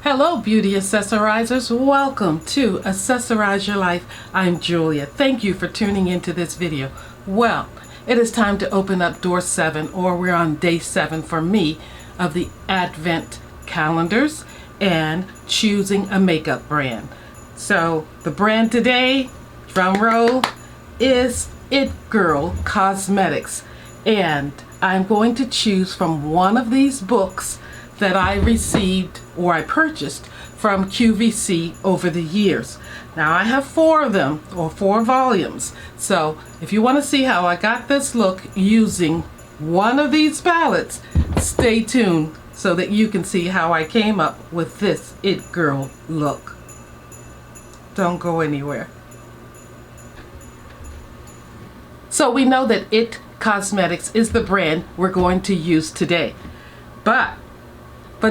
Hello beauty accessorizers, welcome to Accessorize Your Life. I'm Julia. Thank you for tuning into this video. Well, it is time to open up door 7, or we're on day 7 for me, of the Advent calendars and choosing a makeup brand. So the brand today, drum roll, is It Girl Cosmetics, and I'm going to choose from one of these books that I received or I purchased from QVC over the years. Now I have 4 of them, or 4 volumes. So if you want to see how I got this look using one of these palettes, stay tuned so that you can see how I came up with this It Girl look. Don't go anywhere. So we know that It Cosmetics is the brand we're going to use today. But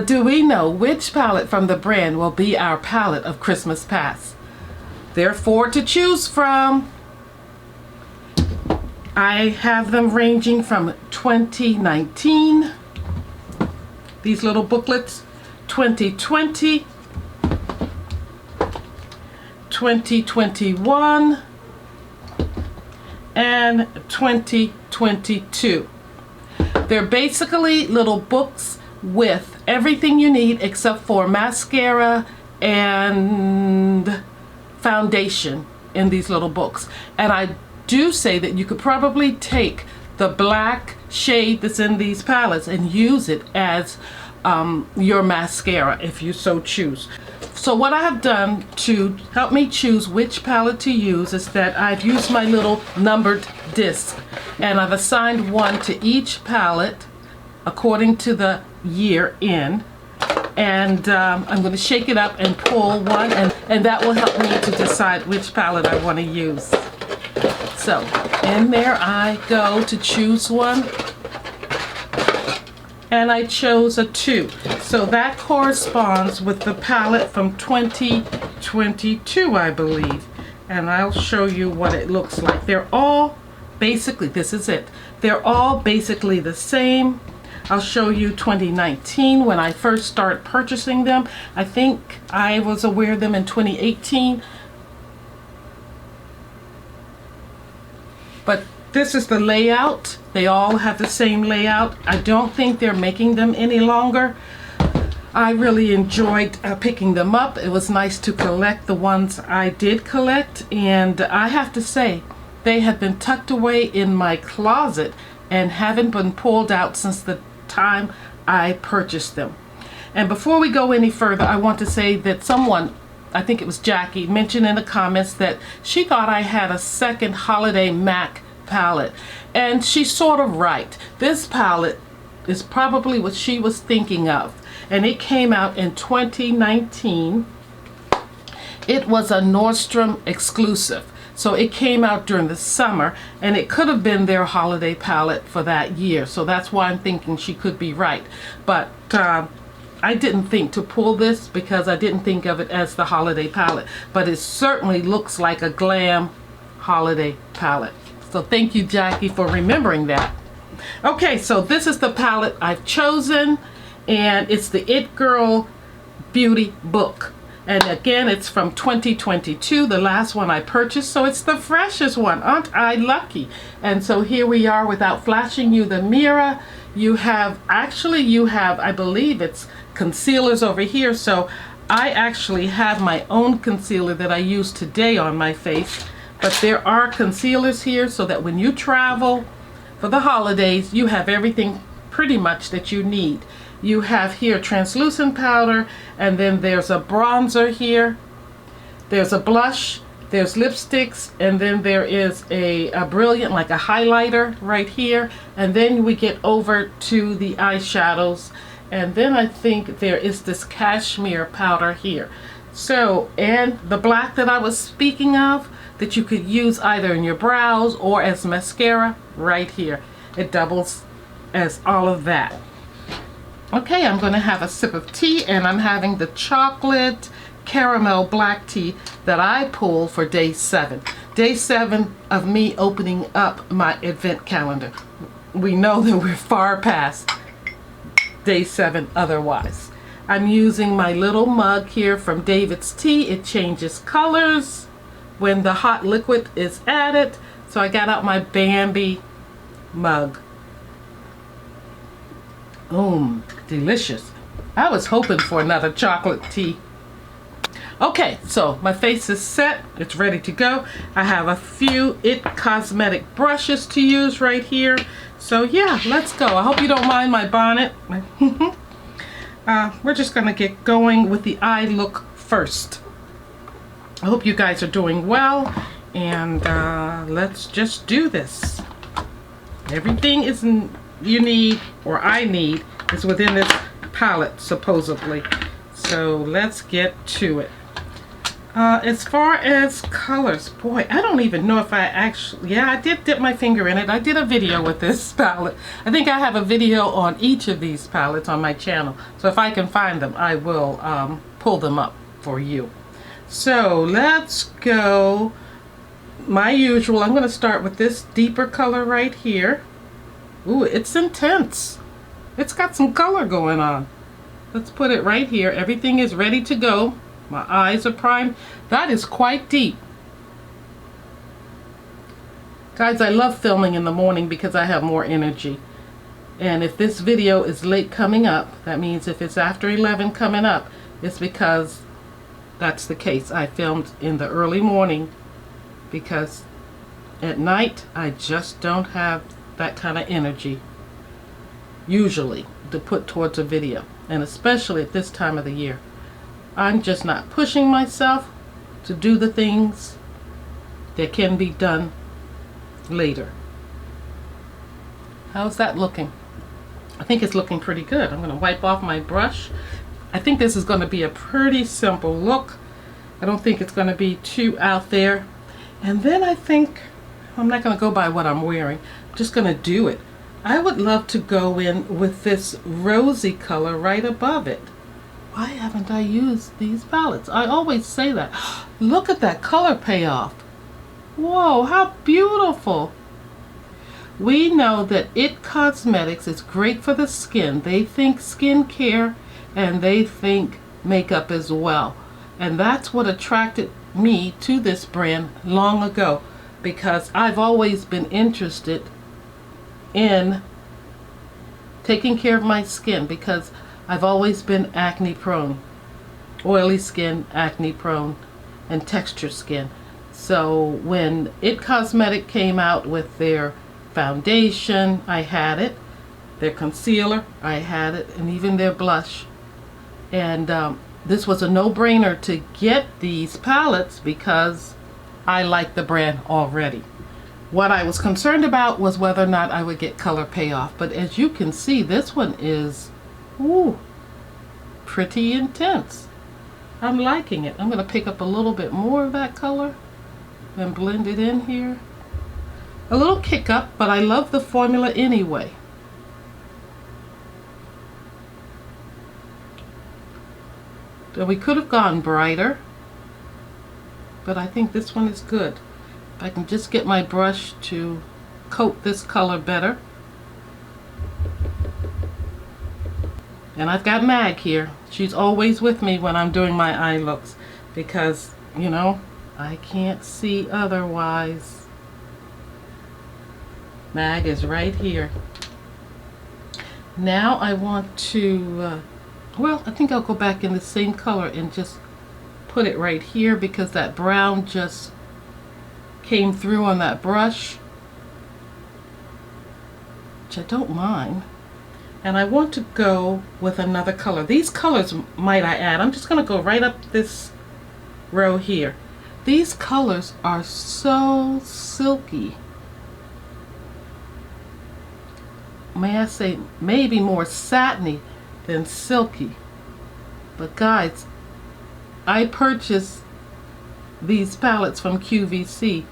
do we know which palette from the brand will be our palette of Christmas past? There are 4 to choose from. I have them ranging from 2019, these little booklets, 2020, 2021, and 2022. They're basically little books with everything you need except for mascara and foundation in these little books. And I do say that you could probably take the black shade that's in these palettes and use it as your mascara if you so choose. So what I have done to help me choose which palette to use is that I've used my little numbered disc, and I've assigned one to each palette according to the year in, and I'm going to shake it up and pull one, and that will help me to decide which palette I want to use. So in there I go to choose one, and I chose a 2. So that corresponds with the palette from 2022, I believe, and I'll show you what it looks like. They're all basically, this is it, they're all basically the same. I'll show you 2019 when I first started purchasing them. I think I was aware of them in 2018. But this is the layout. They all have the same layout. I don't think they're making them any longer. I really enjoyed picking them up. It was nice to collect the ones I did collect, and I have to say they have been tucked away in my closet and haven't been pulled out since the time I purchased them. And before we go any further, I want to say that someone, I think it was Jackie, mentioned in the comments that she thought I had a second Holiday MAC palette, and she's sort of right. This palette is probably what she was thinking of, and it came out in 2019. It was a Nordstrom exclusive. So it came out during the summer, and it could have been their holiday palette for that year. So that's why I'm thinking she could be right. But I didn't think to pull this because I didn't think of it as the holiday palette. But it certainly looks like a glam holiday palette. So thank you, Jackie, for remembering that. Okay, so this is the palette I've chosen, and it's the It Girl Beauty book. And again, it's from 2022, the last one I purchased, so it's the freshest one. Aren't I lucky? And so here we are. Without flashing you the mirror, you have, I believe it's concealers over here. So I actually have my own concealer that I use today on my face. But there are concealers here so that when you travel for the holidays, you have everything pretty much that you need. You have here translucent powder, and then there's a bronzer here, there's a blush, there's lipsticks, and then there is a brilliant, like a highlighter right here, and then we get over to the eyeshadows, and then I think there is this cashmere powder here. So, and the black that I was speaking of that you could use either in your brows or as mascara right here. It doubles as all of that. Okay, I'm going to have a sip of tea, and I'm having the chocolate caramel black tea that I pulled for day 7. Day 7 of me opening up my advent calendar. We know that we're far past day 7 otherwise. I'm using my little mug here from David's Tea. It changes colors when the hot liquid is added. So I got out my Bambi mug. Delicious. I was hoping for another chocolate tea. Okay, so my face is set. It's ready to go. I have a few IT Cosmetic brushes to use right here. So yeah, let's go. I hope you don't mind my bonnet. We're just gonna get going with the eye look first. I hope you guys are doing well, and let's just do this. Everything you need, or I need, is within this palette, supposedly. So let's get to it. As far as colors, boy, I don't even know if I actually, yeah, I did dip my finger in it. I did a video with this palette. I think I have a video on each of these palettes on my channel. So if I can find them, I will pull them up for you. So let's go, my usual, I'm going to start with this deeper color right here. Ooh, it's intense. It's got some color going on. Let's put it right here. Everything is ready to go. My eyes are primed. That is quite deep. Guys, I love filming in the morning because I have more energy. And if this video is late coming up, that means if it's after 11 coming up, it's because that's the case. I filmed in the early morning because at night I just don't have that kind of energy usually to put towards a video, and especially at this time of the year. I'm just not pushing myself to do the things that can be done later. How's that looking? I think it's looking pretty good. I'm going to wipe off my brush. I think this is going to be a pretty simple look. I don't think it's going to be too out there. And then I think I'm not going to go by what I'm wearing. I'm just going to do it. I would love to go in with this rosy color right above it. Why haven't I used these palettes? I always say that. Look at that color payoff. Whoa, how beautiful. We know that IT Cosmetics is great for the skin. They think skincare and they think makeup as well. And that's what attracted me to this brand long ago, because I've always been interested in taking care of my skin, because I've always been acne prone, oily skin, acne prone, and texture skin. So when IT Cosmetic came out with their foundation, I had it. Their concealer, I had it, and even their blush. And this was a no-brainer to get these palettes because I like the brand already. What I was concerned about was whether or not I would get color payoff. But as you can see, this one is, ooh, pretty intense. I'm liking it. I'm going to pick up a little bit more of that color and blend it in here. A little kick up, but I love the formula anyway. So we could have gone brighter, but I think this one is good. If I can just get my brush to coat this color better. And I've got Mag here. She's always with me when I'm doing my eye looks because, you know, I can't see otherwise. Mag is right here. Now I want to, well, I think I'll go back in the same color and just put it right here because that brown just came through on that brush, which I don't mind. And I want to go with another color. These colors, might I add, I'm just going to go right up this row here. These colors are so silky. May I say, maybe more satiny than silky. But guys, I purchased these palettes from QVC,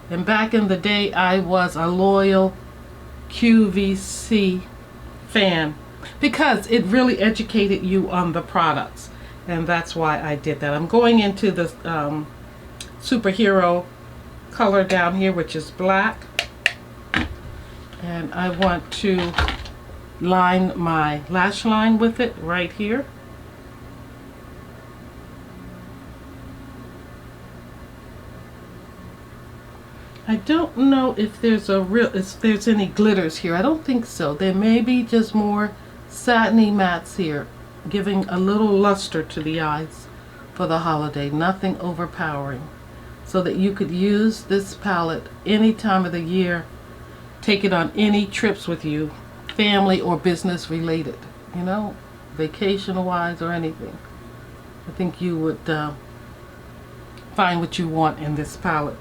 and back in the day I was a loyal QVC fan because it really educated you on the products, and that's why I did that. I'm going into the superhero color down here, which is black, and I want to line my lash line with it right here. I don't know if there's any glitters here. I don't think so. There may be just more satiny mattes here, giving a little luster to the eyes for the holiday. Nothing overpowering. So that you could use this palette any time of the year. Take it on any trips with you, family or business related. You know, vacation wise or anything. I think you would find what you want in this palette.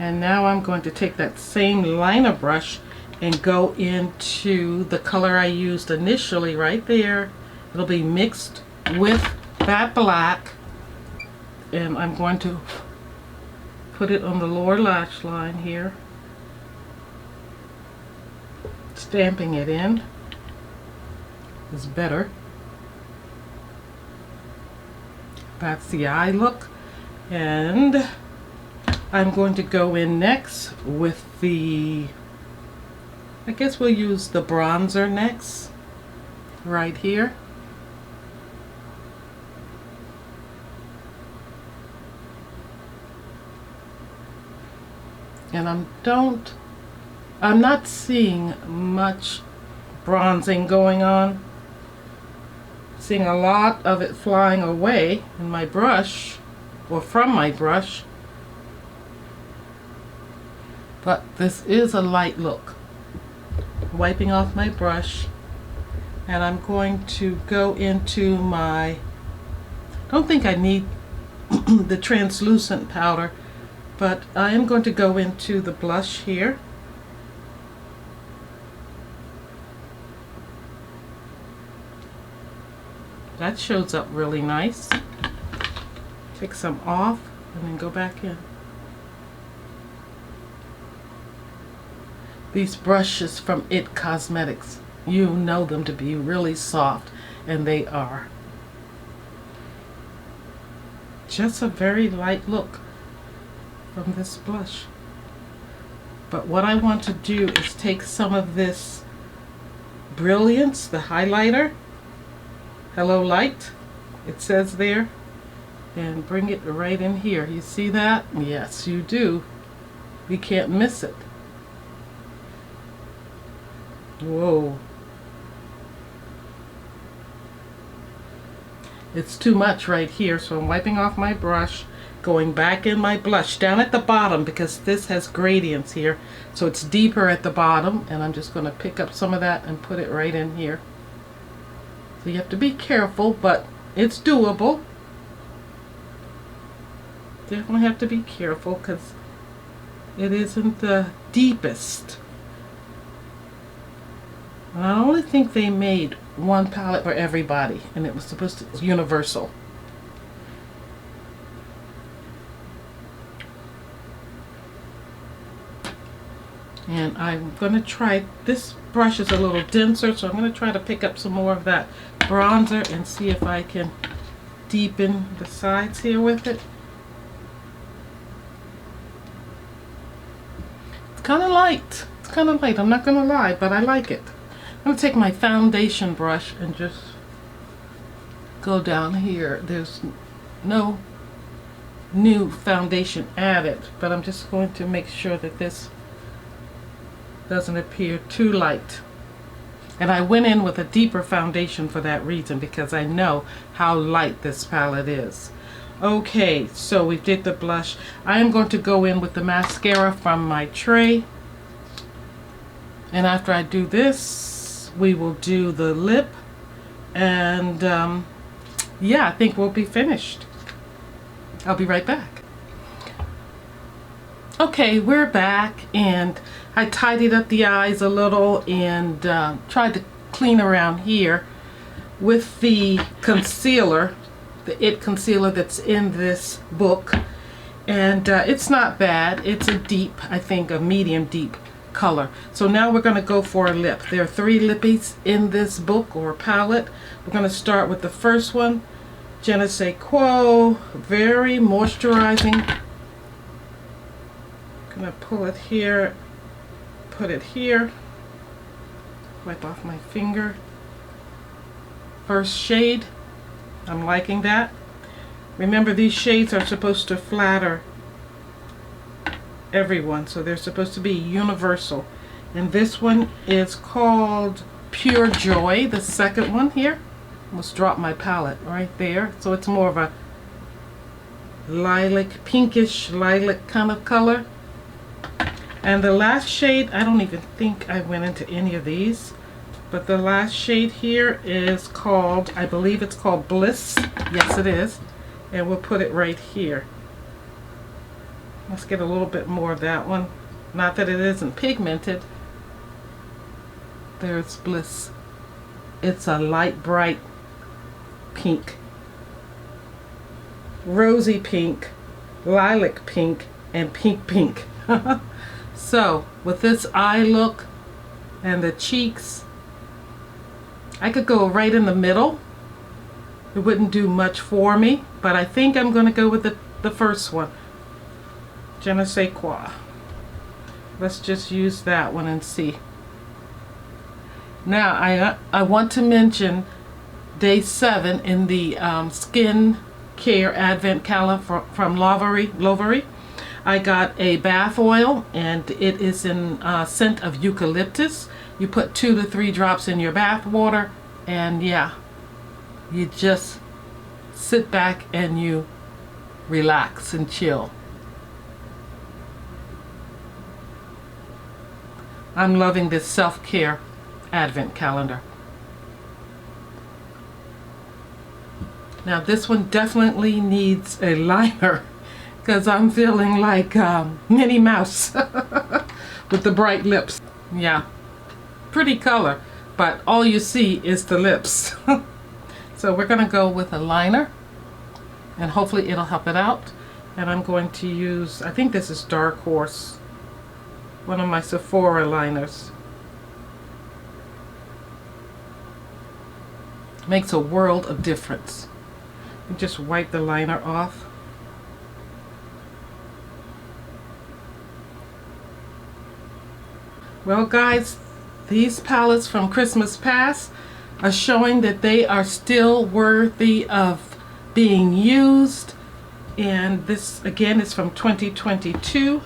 And now I'm going to take that same liner brush and go into the color I used initially right there. It'll be mixed with that black, and I'm going to put it on the lower lash line here, stamping it in is better. That's the eye look. And I'm going to go in next with the, I guess we'll use the bronzer next, right here. And I'm not seeing much bronzing going on. Seeing a lot of it flying away in my brush, or from my brush. But this is a light look. Wiping off my brush, and I'm going to go into my, I don't think I need the translucent powder, but I am going to go into the blush here. That shows up really nice. Take some off and then go back in. These brushes from IT Cosmetics, you know them to be really soft, and they are. Just a very light look from this blush. But what I want to do is take some of this Brilliance, the highlighter, Hello Light, it says there, and bring it right in here. You see that? Yes, you do. You can't miss it. Whoa. It's too much right here, so I'm wiping off my brush, going back in my blush down at the bottom, because this has gradients here, so it's deeper at the bottom, and I'm just going to pick up some of that and put it right in here. So you have to be careful, but it's doable. Definitely have to be careful because it isn't the deepest. And I only think they made one palette for everybody, and it was supposed to be universal. And I'm going to try, this brush is a little denser, so I'm going to try to pick up some more of that bronzer and see if I can deepen the sides here with it. It's kind of light. It's kind of light, I'm not going to lie, but I like it. I'm going to take my foundation brush and just go down here. There's no new foundation added, but I'm just going to make sure that this doesn't appear too light. And I went in with a deeper foundation for that reason, because I know how light this palette is. Okay, so we did the blush. I am going to go in with the mascara from my tray. And after I do this, we will do the lip. And yeah, I think we'll be finished. I'll be right back. Okay, we're back, and I tidied up the eyes a little and tried to clean around here with the concealer, the IT concealer that's in this book. And it's not bad. It's a deep, I think a medium deep color. So now we're going to go for a lip. There are 3 lippies in this book or palette. We're going to start with the first one, Je ne sais quoi, very moisturizing. I'm going to pull it here, put it here, wipe off my finger. First shade, I'm liking that. Remember, these shades are supposed to flatter everyone, so they're supposed to be universal. And this one is called Pure Joy, the second one here. Almost dropped my palette right there. So it's more of a lilac, pinkish lilac kind of color. And the last shade, I don't even think I went into any of these, but the last shade here is called, I believe it's called Bliss. Yes, it is. And we'll put it right here. Let's get a little bit more of that one. Not that it isn't pigmented. There's Bliss. It's a light bright pink, rosy pink, lilac pink, and pink pink. So with this eye look and the cheeks, I could go right in the middle. It wouldn't do much for me, but I think I'm going to go with the first one. Je ne sais quoi. Let's just use that one and see. Now I want to mention day 7 in the skin care advent calendar from Lovery. I got a bath oil, and it is in scent of eucalyptus. You put 2 to 3 drops in your bath water, and yeah, you just sit back and you relax and chill. I'm loving this self-care advent calendar. Now this one definitely needs a liner, because I'm feeling like Minnie Mouse with the bright lips. Yeah, pretty color, but all you see is the lips. So we're going to go with a liner, and hopefully it'll help it out. And I'm going to use, I think this is Dark Horse, one of my Sephora liners. Makes a world of difference. You just wipe the liner off. Well guys, these palettes from Christmas past are showing that they are still worthy of being used. And this again is from 2022,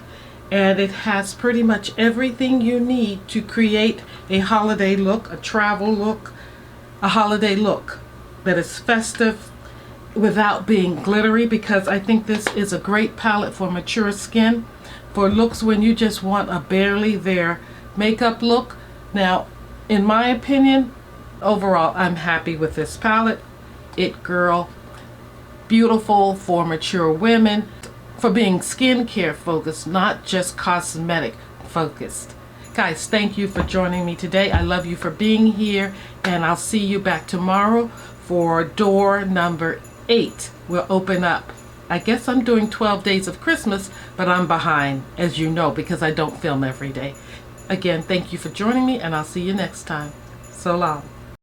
and it has pretty much everything you need to create a holiday look, a travel look, a holiday look that is festive without being glittery, because I think this is a great palette for mature skin, for looks when you just want a barely there makeup look. Now, in my opinion, overall, I'm happy with this palette. It Girl, beautiful for mature women, for being skincare focused, not just cosmetic focused. Guys, thank you for joining me today. I love you for being here, and I'll see you back tomorrow for door number 8. We'll open up. I guess I'm doing 12 days of Christmas, but I'm behind, as you know, because I don't film every day. Again, thank you for joining me, and I'll see you next time. So long.